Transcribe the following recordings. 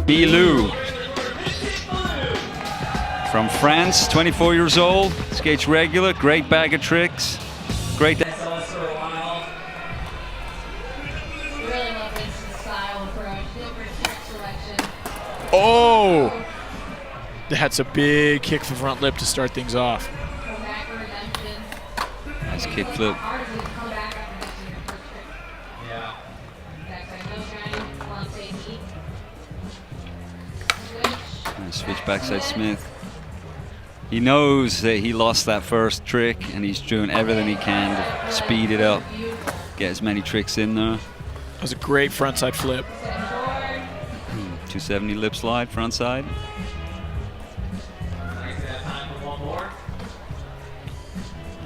Milou from France, 24 years old, skates regular, great bag of tricks, great. Oh, that's a big kick for front lip to start things off. Nice kick flip. Nice switch backside Smith. He knows that he lost that first trick and he's doing everything he can to speed it up, get as many tricks in there. That was a great frontside flip. 270 lip slide, front side.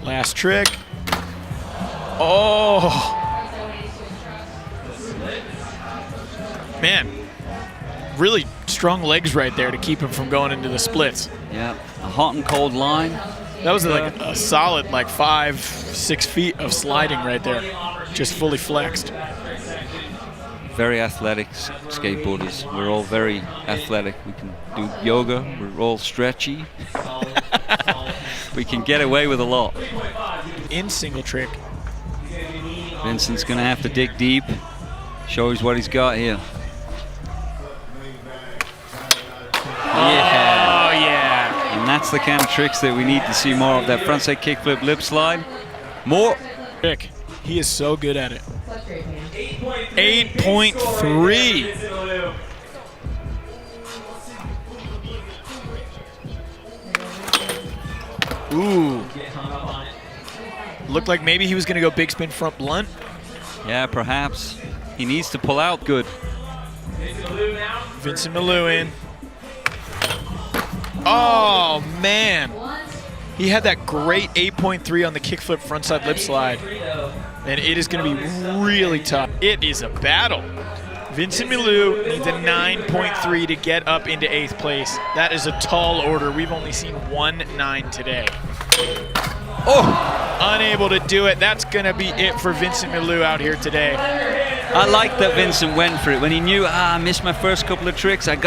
Last trick. Oh! Man, really strong legs right there to keep him from going into the splits. Yeah, a hot and cold line. That was like a solid like 5-6 feet of sliding right there, just fully flexed. Very athletic skateboarders. We're all very athletic. We can do yoga. We're all stretchy. We can get away with a lot. In single trick. Vincent's gonna have to dig deep. Shows what he's got here. Yeah. Oh yeah. And that's the kind of tricks that we need to see more of. That frontside kickflip lip slide. More. Trick. He is so good at it. 8.3. Ooh. Looked like maybe he was going to go big spin front blunt. Yeah, perhaps. He needs to pull out good. Vincent Milou in. Oh, man. He had that great 8.3 on the kickflip frontside lip slide. And it is going to be really tough. It is a battle. Vincent Milou needs a 9.3 to get up into 8th place. That is a tall order. We've only seen 1.9 today. Oh, unable to do it. That's going to be it for Vincent Milou out here today. I like that Vincent went for it. When he knew, I missed my first couple of tricks, I got